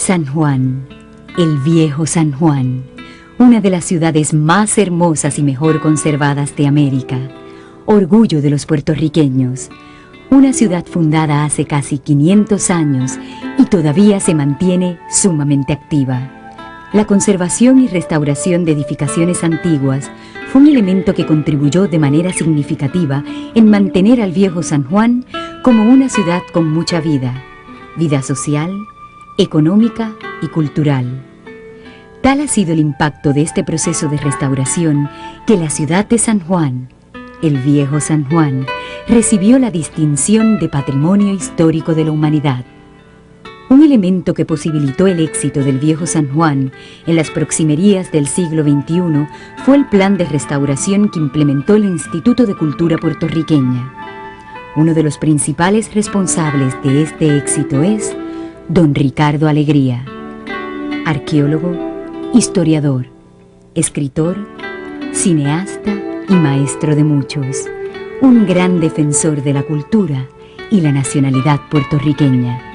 San Juan, el viejo San Juan, una de las ciudades más hermosas y mejor conservadas de América, orgullo de los puertorriqueños, una ciudad fundada hace casi 500 años y todavía se mantiene sumamente activa. La conservación y restauración de edificaciones antiguas fue un elemento que contribuyó de manera significativa en mantener al viejo San Juan como una ciudad con mucha vida social, económica y cultural. Tal ha sido el impacto de este proceso de restauración que la ciudad de San Juan, el viejo San Juan, recibió la distinción de Patrimonio Histórico de la Humanidad. Un elemento que posibilitó el éxito del viejo San Juan en las proximerías del siglo XXI fue el plan de restauración que implementó el Instituto de Cultura Puertorriqueña. Uno de los principales responsables de este éxito es don Ricardo Alegría, arqueólogo, historiador, escritor, cineasta y maestro de muchos, un gran defensor de la cultura y la nacionalidad puertorriqueña.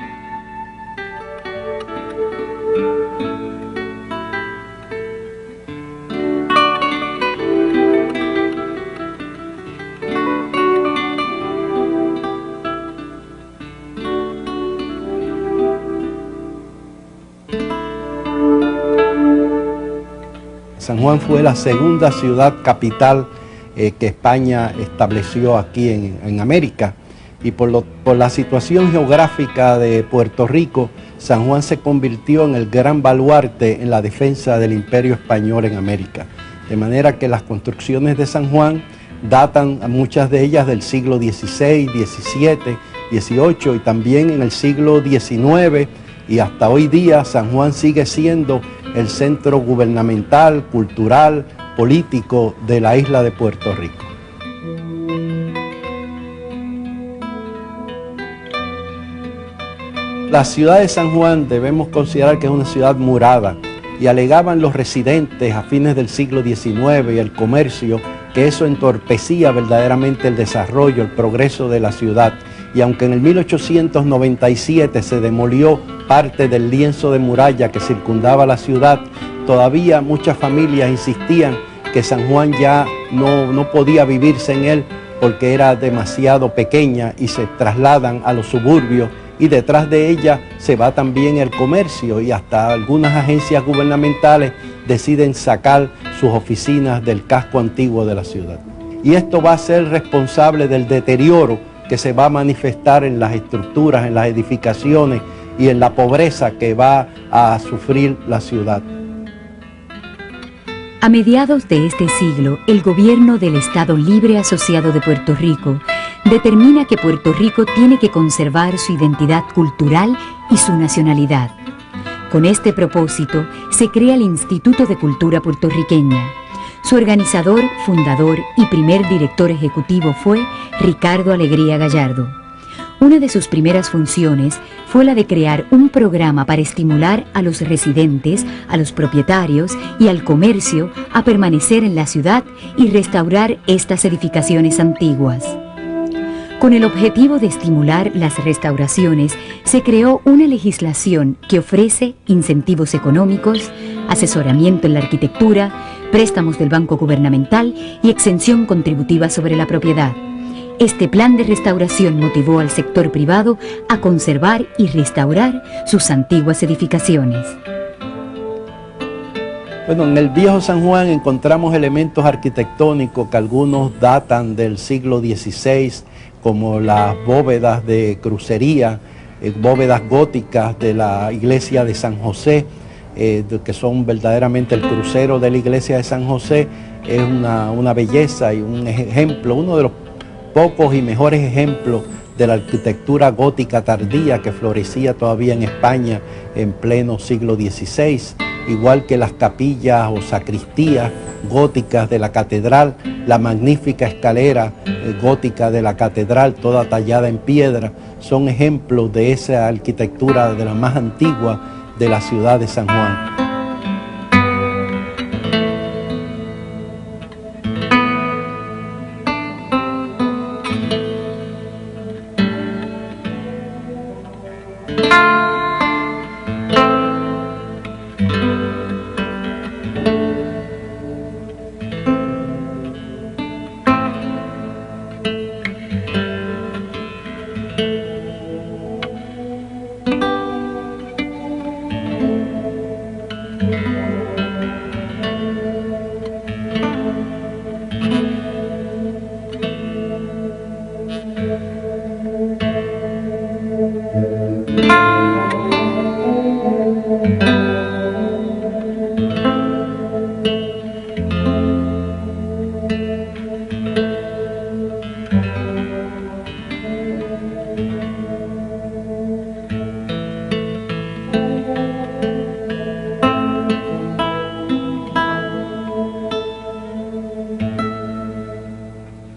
San Juan fue la segunda ciudad capital que España estableció aquí en América, y por la situación geográfica de Puerto Rico, San Juan se convirtió en el gran baluarte en la defensa del Imperio Español en América. De manera que las construcciones de San Juan datan, muchas de ellas, del siglo XVI, XVII, XVIII y también en el siglo XIX, y hasta hoy día San Juan sigue siendo el centro gubernamental, cultural, político de la isla de Puerto Rico. La ciudad de San Juan debemos considerar que es una ciudad murada, y alegaban los residentes a fines del siglo XIX y el comercio que eso entorpecía verdaderamente el desarrollo, el progreso de la ciudad. Y aunque en el 1897 se demolió parte del lienzo de muralla que circundaba la ciudad, todavía muchas familias insistían que San Juan ya no podía vivirse en él porque era demasiado pequeña, y se trasladan a los suburbios, y detrás de ella se va también el comercio, y hasta algunas agencias gubernamentales deciden sacar sus oficinas del casco antiguo de la ciudad. Y esto va a ser responsable del deterioro que se va a manifestar en las estructuras, en las edificaciones y en la pobreza que va a sufrir la ciudad. A mediados de este siglo, el gobierno del Estado Libre Asociado de Puerto Rico determina que Puerto Rico tiene que conservar su identidad cultural y su nacionalidad. Con este propósito, se crea el Instituto de Cultura Puertorriqueña. Su organizador, fundador y primer director ejecutivo fue Ricardo Alegría Gallardo. Una de sus primeras funciones fue la de crear un programa para estimular a los residentes, a los propietarios y al comercio a permanecer en la ciudad y restaurar estas edificaciones antiguas. Con el objetivo de estimular las restauraciones, se creó una legislación que ofrece incentivos económicos, asesoramiento en la arquitectura, préstamos del Banco Gubernamental y exención contributiva sobre la propiedad. Este plan de restauración motivó al sector privado a conservar y restaurar sus antiguas edificaciones. Bueno, en el viejo San Juan encontramos elementos arquitectónicos que algunos datan del siglo XVI, como las bóvedas de crucería, bóvedas góticas de la iglesia de San José, que son verdaderamente el crucero de la iglesia de San José. Es una belleza y un ejemplo, uno de los pocos y mejores ejemplos de la arquitectura gótica tardía que florecía todavía en España en pleno siglo XVI, igual que las capillas o sacristías góticas de la catedral, la magnífica escalera gótica de la catedral, toda tallada en piedra, son ejemplos de esa arquitectura de la más antigua de la ciudad de San Juan.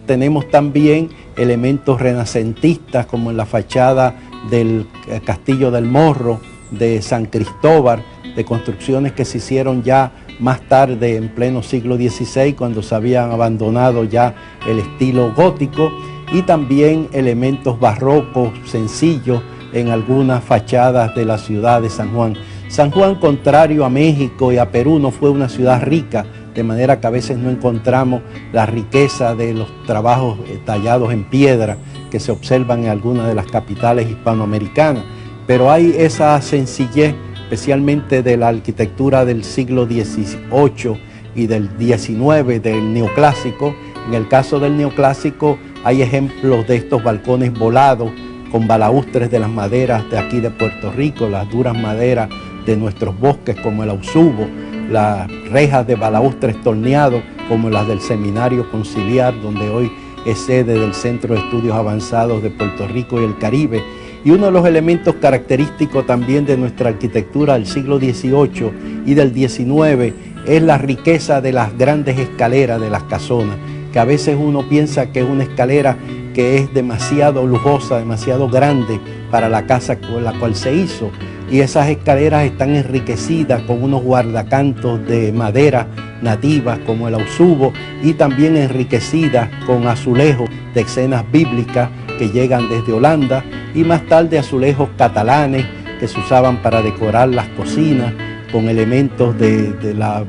tenemos también elementos renacentistas como en la fachada del Castillo del Morro, de San Cristóbal, de construcciones que se hicieron ya más tarde en pleno siglo XVI, cuando se habían abandonado ya el estilo gótico, y también elementos barrocos sencillos en algunas fachadas de la ciudad de San Juan. San Juan, contrario a México y a Perú, no fue una ciudad rica, de manera que a veces no encontramos la riqueza de los trabajos tallados en piedra que se observan en algunas de las capitales hispanoamericanas, pero hay esa sencillez, especialmente de la arquitectura del siglo XVIII y del XIX, del neoclásico. En el caso del neoclásico hay ejemplos de estos balcones volados con balaustres de las maderas de aquí de Puerto Rico, las duras maderas de nuestros bosques como el ausubo, las rejas de balaustres torneados como las del Seminario Conciliar, donde hoy es sede del Centro de Estudios Avanzados de Puerto Rico y el Caribe. Y uno de los elementos característicos también de nuestra arquitectura del siglo XVIII y del XIX es la riqueza de las grandes escaleras de las casonas, que a veces uno piensa que es una escalera que es demasiado lujosa, demasiado grande para la casa con la cual se hizo. Y esas escaleras están enriquecidas con unos guardacantos de madera nativas como el ausubo, y también enriquecidas con azulejos de escenas bíblicas que llegan desde Holanda, y más tarde azulejos catalanes que se usaban para decorar las cocinas con elementos de la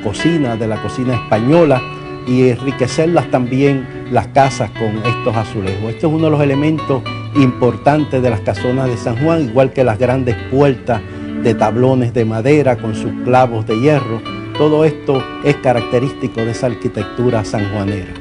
cocina española, y enriquecerlas también las casas con estos azulejos. Este es uno de los elementos importantes de las casonas de San Juan, igual que las grandes puertas de tablones de madera con sus clavos de hierro. Todo esto es característico de esa arquitectura sanjuanera.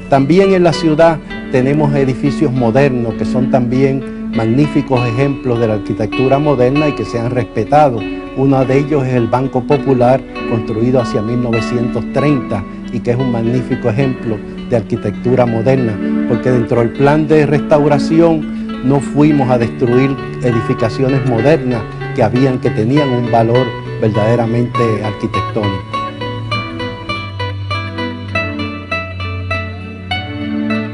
También en la ciudad tenemos edificios modernos que son también magníficos ejemplos de la arquitectura moderna y que se han respetado. Uno de ellos es el Banco Popular, construido hacia 1930, y que es un magnífico ejemplo de arquitectura moderna, porque dentro del plan de restauración no fuimos a destruir edificaciones modernas que tenían un valor verdaderamente arquitectónico.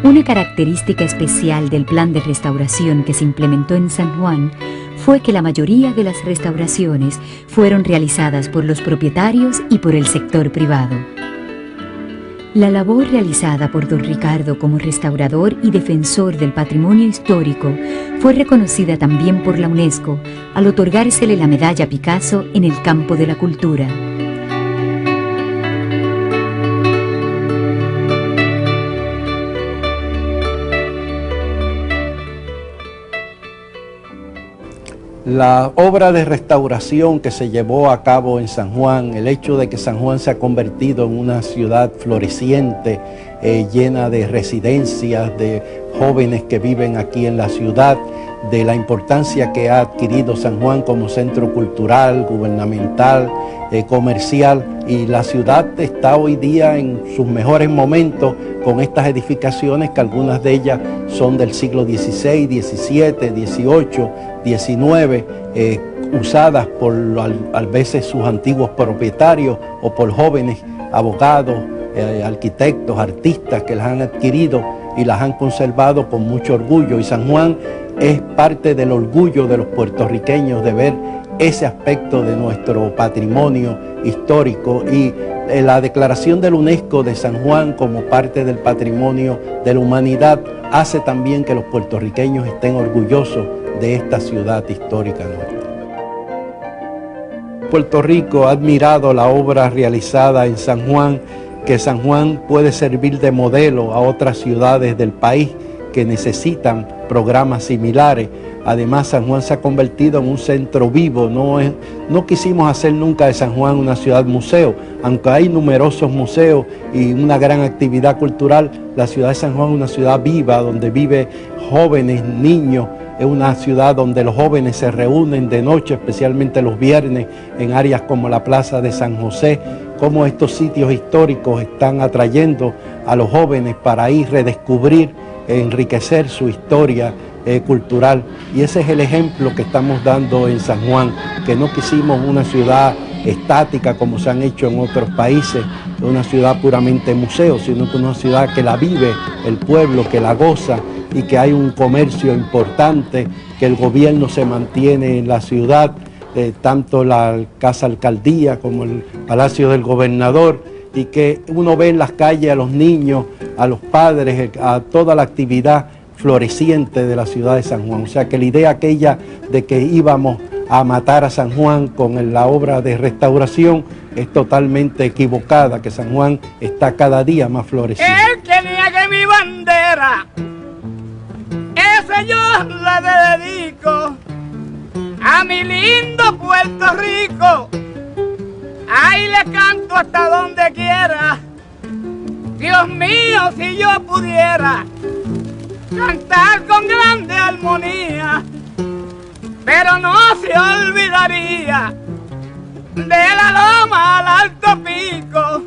Una característica especial del plan de restauración que se implementó en San Juan fue que la mayoría de las restauraciones fueron realizadas por los propietarios y por el sector privado. La labor realizada por don Ricardo como restaurador y defensor del patrimonio histórico fue reconocida también por la UNESCO al otorgársele la medalla Picasso en el campo de la cultura. La obra de restauración que se llevó a cabo en San Juan, el hecho de que San Juan se ha convertido en una ciudad floreciente, llena de residencias, de jóvenes que viven aquí en la ciudad, de la importancia que ha adquirido San Juan como centro cultural, gubernamental, comercial, y la ciudad está hoy día en sus mejores momentos con estas edificaciones, que algunas de ellas son del siglo XVI, XVII, XVIII, XIX, usadas por a veces sus antiguos propietarios o por jóvenes abogados, arquitectos, artistas que las han adquirido y las han conservado con mucho orgullo. Y San Juan es parte del orgullo de los puertorriqueños de ver ese aspecto de nuestro patrimonio histórico, y la declaración de la UNESCO de San Juan como parte del patrimonio de la humanidad hace también que los puertorriqueños estén orgullosos de esta ciudad histórica nuestra. Puerto Rico ha admirado la obra realizada en San Juan, que San Juan puede servir de modelo a otras ciudades del país que necesitan programas similares. Además, San Juan se ha convertido en un centro vivo. No quisimos hacer nunca de San Juan una ciudad museo, aunque hay numerosos museos y una gran actividad cultural. La ciudad de San Juan es una ciudad viva, donde viven jóvenes, niños. Es una ciudad donde los jóvenes se reúnen de noche, especialmente los viernes, en áreas como la Plaza de San José. Cómo estos sitios históricos están atrayendo a los jóvenes para ir redescubrir, enriquecer su historia cultural. Y ese es el ejemplo que estamos dando en San Juan, que no quisimos una ciudad estática como se han hecho en otros países, una ciudad puramente museo, sino que una ciudad que la vive el pueblo, que la goza y que hay un comercio importante, que el gobierno se mantiene en la ciudad, tanto la Casa Alcaldía como el Palacio del Gobernador, y que uno ve en las calles a los niños, a los padres, a toda la actividad floreciente de la ciudad de San Juan. O sea que la idea aquella de que íbamos a matar a San Juan con la obra de restauración es totalmente equivocada, que San Juan está cada día más florecido. El que niegue mi bandera, ese yo la dedico a mi lindo Puerto Rico. Ahí le canto hasta donde quiera. Dios mío, si yo pudiera cantar con grande armonía, pero no se olvidaría de la loma al alto pico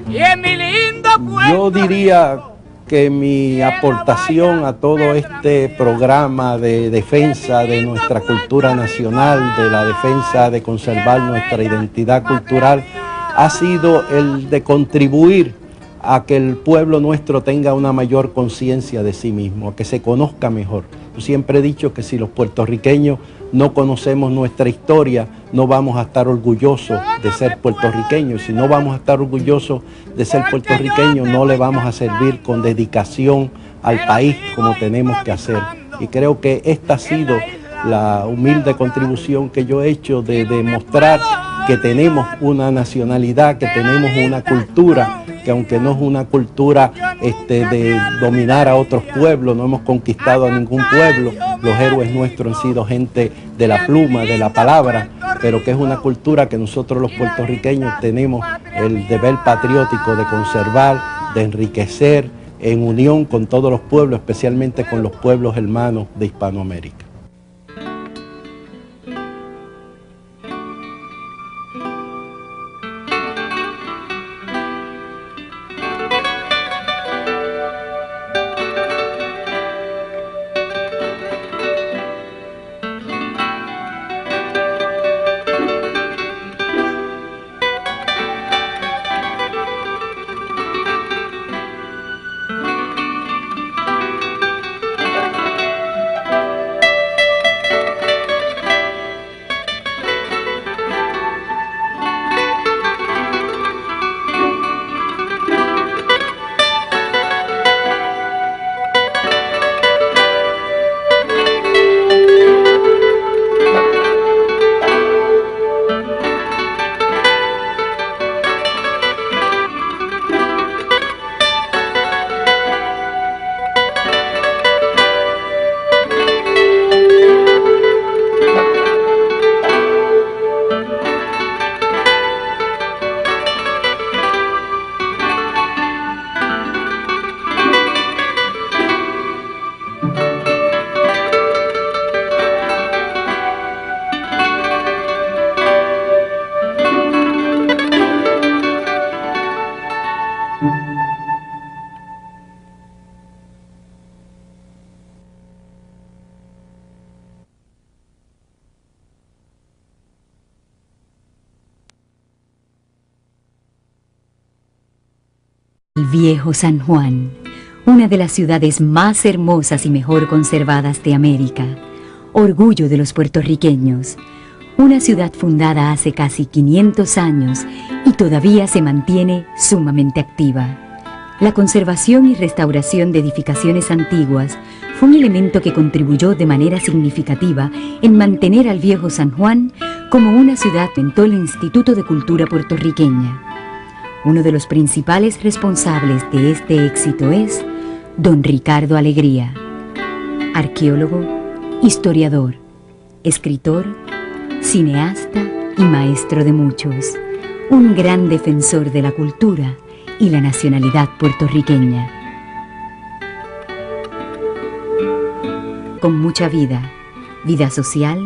y en mi lindo Puerto Yo diría Rico, que mi aportación a todo este programa de defensa de nuestra cultura nacional, de la defensa de conservar nuestra identidad cultural, ha sido el de contribuir a que el pueblo nuestro tenga una mayor conciencia de sí mismo, a que se conozca mejor. Yo siempre he dicho que si los puertorriqueños no conocemos nuestra historia, no vamos a estar orgullosos de ser puertorriqueños. Si no vamos a estar orgullosos de ser puertorriqueños, no le vamos a servir con dedicación al país como tenemos que hacer. Y creo que esta ha sido la humilde contribución que yo he hecho de demostrar que tenemos una nacionalidad, que tenemos una cultura, que aunque no es una cultura de dominar a otros pueblos, no hemos conquistado a ningún pueblo, los héroes nuestros han sido gente de la pluma, de la palabra, pero que es una cultura que nosotros los puertorriqueños tenemos el deber patriótico de conservar, de enriquecer en unión con todos los pueblos, especialmente con los pueblos hermanos de Hispanoamérica. El viejo San Juan, una de las ciudades más hermosas y mejor conservadas de América, orgullo de los puertorriqueños, una ciudad fundada hace casi 500 años y todavía se mantiene sumamente activa. La conservación y restauración de edificaciones antiguas fue un elemento que contribuyó de manera significativa en mantener al viejo San Juan como una ciudad que inventó el Instituto de Cultura Puertorriqueña. Uno de los principales responsables de este éxito es don Ricardo Alegría, arqueólogo, historiador, escritor, cineasta y maestro de muchos, un gran defensor de la cultura y la nacionalidad puertorriqueña. Con mucha vida social,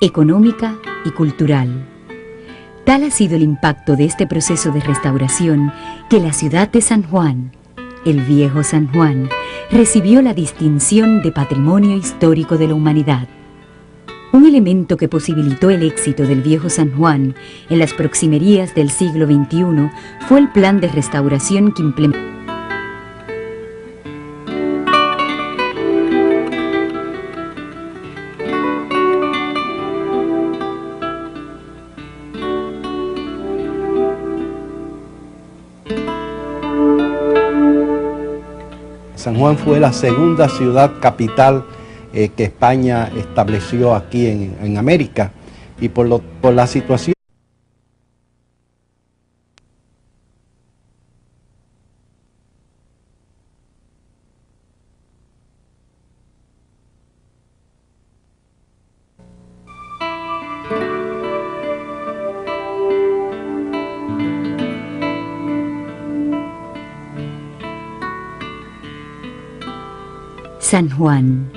económica y cultural. Tal ha sido el impacto de este proceso de restauración que la ciudad de San Juan, el viejo San Juan, recibió la distinción de Patrimonio Histórico de la Humanidad. Un elemento que posibilitó el éxito del viejo San Juan en las proximerías del siglo XXI fue el plan de restauración que implementó. San Juan fue la segunda ciudad capital que España estableció aquí en América, y por la situación San Juan,